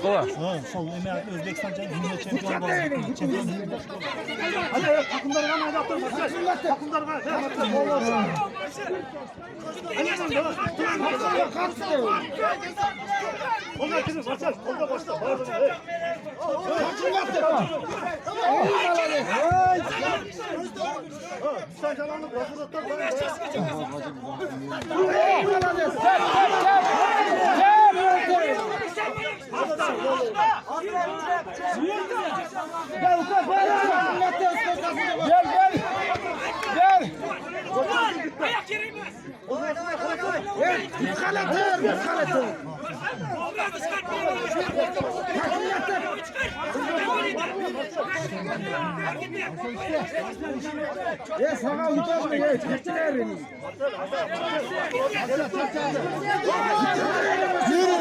Sol Özbekistan dünya şampiyonu. Hadi takımlar var hadi atın. Takımlar var. Onlar kimi başlar? Onda başla. Sen canlandı. Gel ufak gel. Gel. Ayak yerime. Kalete. Yes, sana utanma ye. Çektirelim. Yürü.